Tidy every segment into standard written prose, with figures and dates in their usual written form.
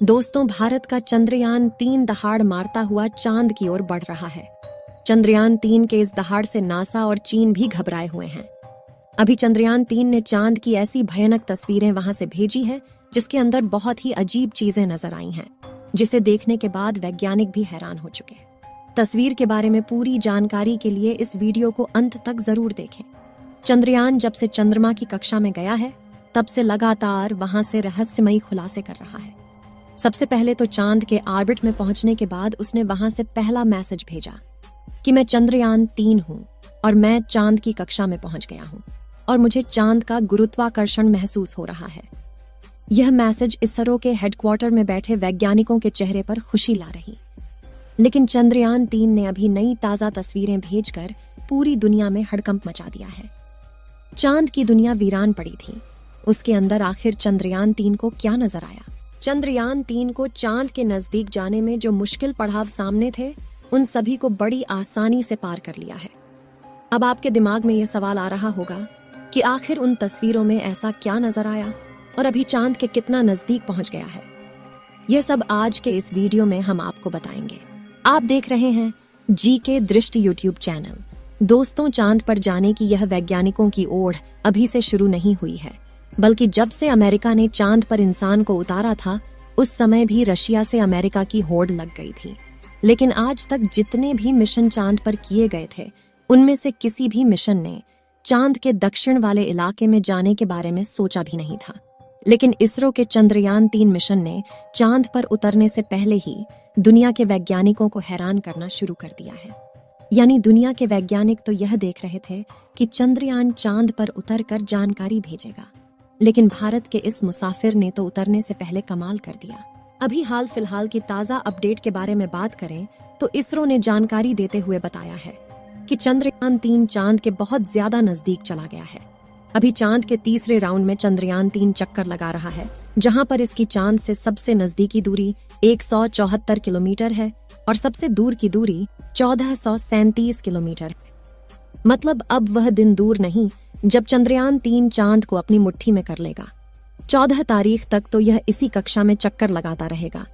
दोस्तों, भारत का चंद्रयान-3 दहाड़ मारता हुआ चांद की ओर बढ़ रहा है। चंद्रयान-3 के इस दहाड़ से नासा और चीन भी घबराए हुए हैं। अभी चंद्रयान-3 ने चांद की ऐसी भयानक तस्वीरें वहां से भेजी है जिसके अंदर बहुत ही अजीब चीजें नजर आई हैं, जिसे देखने के बाद वैज्ञानिक भी हैरान हो चुके हैं। तस्वीर के बारे में पूरी जानकारी के लिए इस वीडियो को अंत तक जरूर देखें। चंद्रयान जब से चंद्रमा की कक्षा में गया है, तब से लगातार वहां से रहस्यमयी खुलासे कर रहा है। सबसे पहले तो चांद के ऑर्बिट में पहुंचने के बाद उसने वहां से पहला मैसेज भेजा कि मैं चंद्रयान-3 हूं और मैं चांद की कक्षा में पहुंच गया हूं और मुझे चांद का गुरुत्वाकर्षण महसूस हो रहा है। यह मैसेज इसरो के हेडक्वार्टर में बैठे वैज्ञानिकों के चेहरे पर खुशी ला रही। लेकिन चंद्रयान-3 ने अभी नई ताजा तस्वीरें भेजकर पूरी दुनिया में हड़कंप मचा दिया है। चांद की दुनिया वीरान पड़ी थी। उसके अंदर आखिर चंद्रयान-3 को क्या नजर आया? चंद्रयान-3 को चांद के नजदीक जाने में जो मुश्किल पड़ाव सामने थे, उन सभी को बड़ी आसानी से पार कर लिया है। अब आपके दिमाग में यह सवाल आ रहा होगा कि आखिर उन तस्वीरों में ऐसा क्या नजर आया और अभी चांद के कितना नजदीक पहुंच गया है? यह सब आज के इस वीडियो में हम आपको बताएंगे। आप देख रहे हैं जीके दृष्टि यूट्यूब चैनल। दोस्तों, चांद पर जाने की यह वैज्ञानिकों की ओढ़ अभी से शुरू नहीं हुई है, बल्कि जब से अमेरिका ने चांद पर इंसान को उतारा था, उस समय भी रशिया से अमेरिका की होड़ लग गई थी। लेकिन आज तक जितने भी मिशन चांद पर किए गए थे, उनमें से किसी भी मिशन ने चांद के दक्षिण वाले इलाके में जाने के बारे में सोचा भी नहीं था। लेकिन इसरो के चंद्रयान-3 मिशन ने चांद पर उतरने से पहले ही दुनिया के वैज्ञानिकों को हैरान करना शुरू कर दिया है। यानी दुनिया के वैज्ञानिक तो यह देख रहे थे कि चंद्रयान चांद पर उतरकर जानकारी भेजेगा, लेकिन भारत के इस मुसाफिर ने तो उतरने से पहले कमाल कर दिया। अभी हाल फिलहाल की ताजा अपडेट के बारे में बात करें तो इसरो ने जानकारी देते हुए बताया है कि चंद्रयान-3 चांद के बहुत ज्यादा नजदीक चला गया है। अभी चांद के तीसरे राउंड में चंद्रयान-3 चक्कर लगा रहा है, जहां पर इसकी चांद से सबसे नजदीकी दूरी 174 किलोमीटर है और सबसे दूर की दूरी 1437 किलोमीटर है। मतलब अब वह दिन दूर नहीं जब चंद्रयान-3 चांद को अपनी मुट्ठी में कर लेगा। 14 तारीख तक तो यह इसी कक्षा में चक्कर लगाता रहेगा,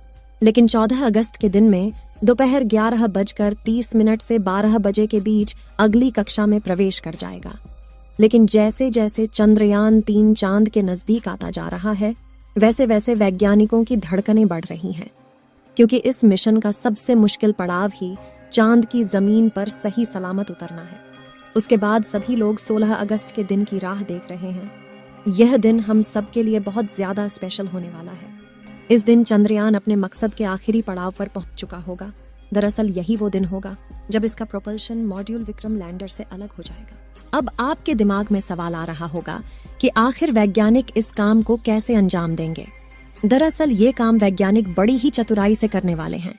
लेकिन 14 अगस्त के दिन में दोपहर 11:30 से 12 बजे के बीच अगली कक्षा में प्रवेश कर जाएगा। लेकिन जैसे जैसे चंद्रयान-3 चांद के नजदीक आता जा रहा है, वैसे वैसे वैज्ञानिकों की धड़कनें बढ़ रही हैं, क्योंकि इस मिशन का सबसे मुश्किल पड़ाव ही चांद की जमीन पर सही सलामत उतरना है। उसके बाद सभी लोग 16 अगस्त के दिन की राह देख रहे हैं। यह दिन हम सब के लिए बहुत ज्यादा स्पेशल होने वाला है। इस दिन चंद्रयान अपने मकसद के आखिरी पड़ाव पर पहुंच चुका होगा। दरअसल यही वो दिन होगा जब इसका प्रोपल्शन मॉड्यूल विक्रम लैंडर से अलग हो जाएगा। अब आपके दिमाग में सवाल आ रहा होगा कि आखिर वैज्ञानिक इस काम को कैसे अंजाम देंगे? दरअसल ये काम वैज्ञानिक बड़ी ही चतुराई से करने वाले हैं।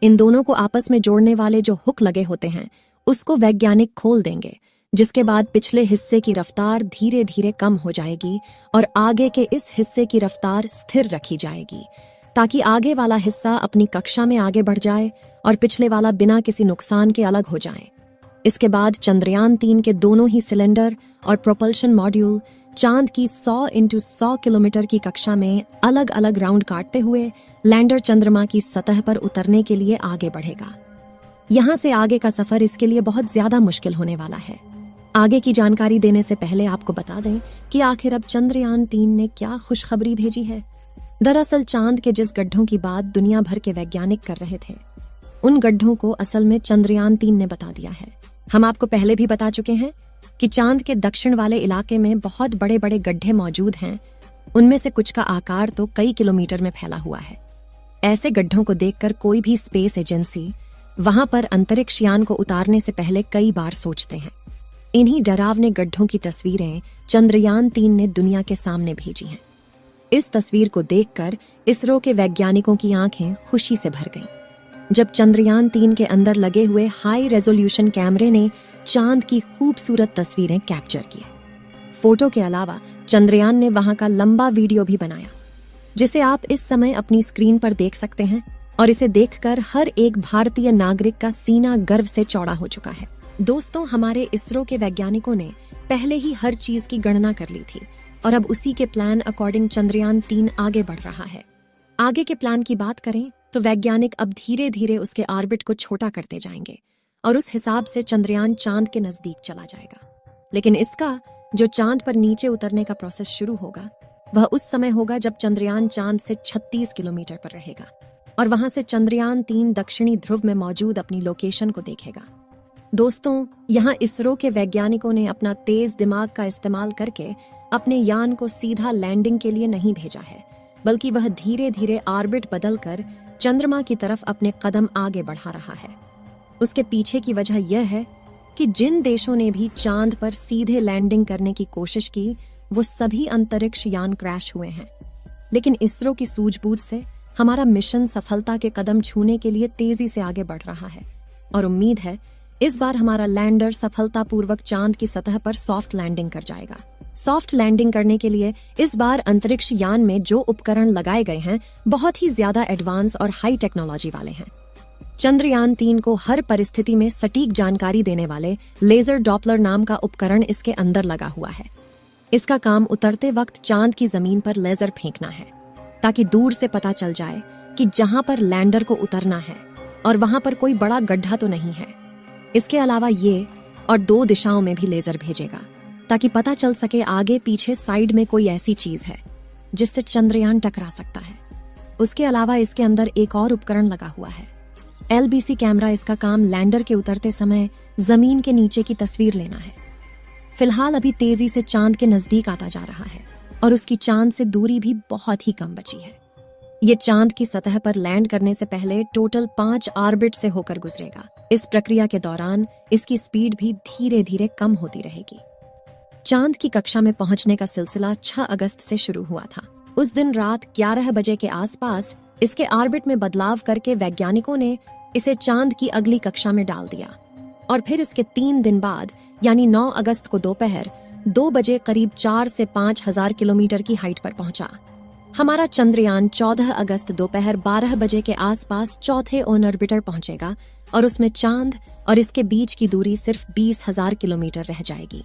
इन दोनों को आपस में जोड़ने वाले जो हुक लगे होते हैं, उसको वैज्ञानिक खोल देंगे, जिसके बाद पिछले हिस्से की रफ्तार धीरे धीरे कम हो जाएगी और आगे के इस हिस्से की रफ्तार स्थिर रखी जाएगी, ताकि आगे वाला हिस्सा अपनी कक्षा में आगे बढ़ जाए और पिछले वाला बिना किसी नुकसान के अलग हो जाए। इसके बाद चंद्रयान-3 के दोनों ही सिलेंडर और प्रोपल्शन मॉड्यूल चांद की 100 × 100 किलोमीटर की कक्षा में अलग अलग राउंड काटते हुए लैंडर चंद्रमा की सतह पर उतरने के लिए आगे बढ़ेगा। यहाँ से आगे का सफर इसके लिए बहुत ज्यादा मुश्किल होने वाला है। आगे की जानकारी देने से पहले आपको बता दें कि आखिर अब चंद्रयान-3 ने क्या खुशखबरी भेजी है। दरअसल चांद के जिस गड्ढों की बात दुनिया भर के वैज्ञानिक कर रहे थे, उन गड्ढों को असल में चंद्रयान-3 ने बता दिया है। हम आपको पहले भी बता चुके हैं कि चांद के दक्षिण वाले इलाके में बहुत बड़े बड़े गड्ढे मौजूद हैं। उनमें से कुछ का आकार तो कई किलोमीटर में फैला हुआ है। ऐसे गड्ढों को देखकर कोई भी स्पेस एजेंसी वहां पर अंतरिक्ष यान को उतारने से पहले कई बार सोचते हैं। इन्हीं डरावने गड्ढों की तस्वीरें चंद्रयान-3 ने दुनिया के सामने भेजी हैं। इस तस्वीर को देखकर इसरो के वैज्ञानिकों की आंखें खुशी से भर गईं, जब चंद्रयान-3 के अंदर लगे हुए हाई रेजोल्यूशन कैमरे ने चांद की खूबसूरत तस्वीरें कैप्चर की। फोटो के अलावा चंद्रयान ने वहां का लंबा वीडियो भी बनाया, जिसे आप इस समय अपनी स्क्रीन पर देख सकते हैं, और इसे देखकर हर एक भारतीय नागरिक का सीना गर्व से चौड़ा हो चुका है। दोस्तों, हमारे इसरो के वैज्ञानिकों ने पहले ही हर चीज की गणना कर ली थी और अब उसी के प्लान अकॉर्डिंग चंद्रयान-3 आगे बढ़ रहा है। आगे के प्लान की बात करें तो वैज्ञानिक अब धीरे धीरे उसके ऑर्बिट को छोटा करते जाएंगे और उस हिसाब से चंद्रयान चांद के नजदीक चला जाएगा। लेकिन इसका जो चांद पर नीचे उतरने का प्रोसेस शुरू होगा वह उस समय होगा जब चंद्रयान चांद से 36 किलोमीटर पर रहेगा और वहां से चंद्रयान 3 दक्षिणी ध्रुव में मौजूद अपनी लोकेशन को देखेगा। दोस्तों, यहाँ इसरो के वैज्ञानिकों ने अपना तेज दिमाग का इस्तेमाल करके अपने यान को सीधा लैंडिंग के लिए नहीं भेजा है, बल्कि वह धीरे धीरे ऑर्बिट बदलकर चंद्रमा की तरफ अपने कदम आगे बढ़ा रहा है। उसके पीछे की वजह यह है कि जिन देशों ने भी चांद पर सीधे लैंडिंग करने की कोशिश की वो सभी अंतरिक्ष यान क्रैश हुए हैं। लेकिन इसरो की सूझबूझ से हमारा मिशन सफलता के कदम छूने के लिए तेजी से आगे बढ़ रहा है और उम्मीद है इस बार हमारा लैंडर सफलतापूर्वक चांद की सतह पर सॉफ्ट लैंडिंग कर जाएगा। सॉफ्ट लैंडिंग करने के लिए इस बार अंतरिक्ष यान में जो उपकरण लगाए गए हैं बहुत ही ज्यादा एडवांस और हाई टेक्नोलॉजी वाले हैं। चंद्रयान 3 को हर परिस्थिति में सटीक जानकारी देने वाले लेजर डॉपलर नाम का उपकरण इसके अंदर लगा हुआ है। इसका काम उतरते वक्त चांद की जमीन पर लेजर फेंकना है ताकि दूर से पता चल जाए कि जहां पर लैंडर को उतरना है और वहां पर कोई बड़ा गड्ढा तो नहीं है। इसके अलावा ये और 2 दिशाओं में भी लेजर भेजेगा ताकि पता चल सके आगे पीछे साइड में कोई ऐसी चीज है जिससे चंद्रयान टकरा सकता है। उसके अलावा इसके अंदर एक और उपकरण लगा हुआ है। LBC camera. इसका काम लैंडर के उतरते समय जमीन के नीचे की तस्वीर लेना है। फिलहाल अभी तेजी से चांद के नजदीक आता जा रहा है और उसकी चांद से दूरी भी बहुत ही कम बची है। ये चांद की सतह पर लैंड करने से पहले टोटल 5 ऑर्बिट से होकर गुजरेगा। इस प्रक्रिया के दौरान इसकी स्पीड भी धीरे धीरे कम होती रहेगी। चांद की कक्षा में पहुंचने का सिलसिला 6 अगस्त से शुरू हुआ था। उस दिन रात 11 बजे के आसपास इसके ऑर्बिट में बदलाव करके वैज्ञानिकों ने इसे चांद की अगली कक्षा में डाल दिया और फिर इसके 3 दिन बाद यानी 9 अगस्त को दोपहर 2 बजे करीब 4 से 5 हजार किलोमीटर की हाइट पर पहुंचा। हमारा चंद्रयान 14 अगस्त दोपहर 12 बजे के आसपास चौथे ऑन ऑर्बिटर पहुंचेगा और उसमें चांद और इसके बीच की दूरी सिर्फ 20,000 किलोमीटर रह जाएगी।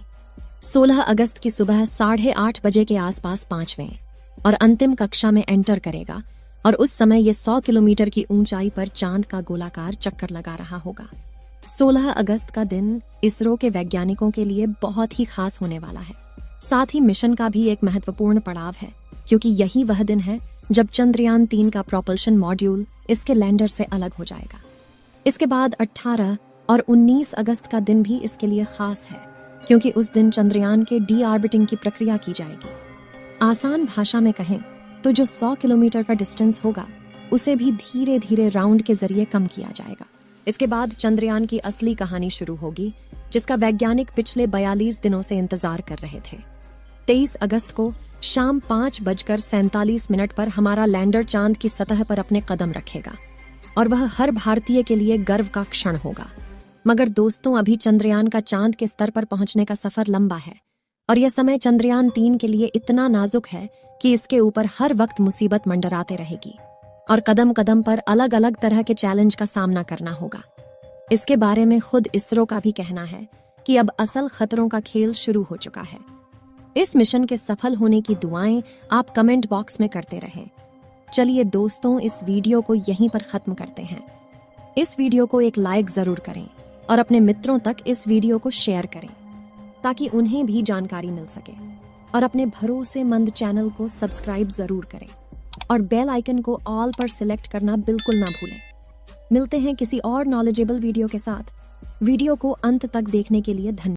16 अगस्त की सुबह 8:30 बजे के आसपास 5वें और अंतिम कक्षा में एंटर करेगा और उस समय ये 100 किलोमीटर की ऊंचाई पर चांद का गोलाकार चक्कर लगा रहा होगा। 16 अगस्त का दिन इसरो के वैज्ञानिकों के लिए बहुत ही खास होने वाला है। साथ ही मिशन का भी एक महत्वपूर्ण पड़ाव है क्योंकि यही वह दिन है जब चंद्रयान 3 का प्रोपल्शन मॉड्यूल इसके लैंडर से अलग हो जाएगा। इसके बाद 18 और 19 अगस्त का दिन भी इसके लिए खास है क्योंकि उस दिन चंद्रयान के डी ऑर्बिटिंग की प्रक्रिया की जाएगी। आसान भाषा में कहें तो जो 100 किलोमीटर का डिस्टेंस होगा उसे भी धीरे धीरे राउंड के जरिए कम किया जाएगा। इसके बाद चंद्रयान की असली कहानी शुरू होगी जिसका वैज्ञानिक पिछले 42 दिनों से इंतजार कर रहे थे। 23 अगस्त को शाम 5:47 पर हमारा लैंडर चांद की सतह पर अपने कदम रखेगा और वह हर भारतीय के लिए गर्व का क्षण होगा। मगर दोस्तों, अभी चंद्रयान का चांद के स्तर पर पहुंचने का सफर लंबा है और यह समय चंद्रयान 3 के लिए इतना नाजुक है कि इसके ऊपर हर वक्त मुसीबत मंडराते रहेगी और कदम कदम पर अलग अलग तरह के चैलेंज का सामना करना होगा। इसके बारे में खुद इसरो का भी कहना है कि अब असल खतरों का खेल शुरू हो चुका है। इस मिशन के सफल होने की दुआएं आप कमेंट बॉक्स में करते रहें। चलिए दोस्तों, इस वीडियो को यहीं पर खत्म करते हैं। इस वीडियो को एक लाइक जरूर करें और अपने मित्रों तक इस वीडियो को शेयर करें ताकि उन्हें भी जानकारी मिल सके और अपने भरोसेमंद चैनल को सब्सक्राइब जरूर करें और बेल आइकन को ऑल पर सिलेक्ट करना बिल्कुल ना भूलें। मिलते हैं किसी और नॉलेजेबल वीडियो के साथ। वीडियो को अंत तक देखने के लिए धन्यवाद।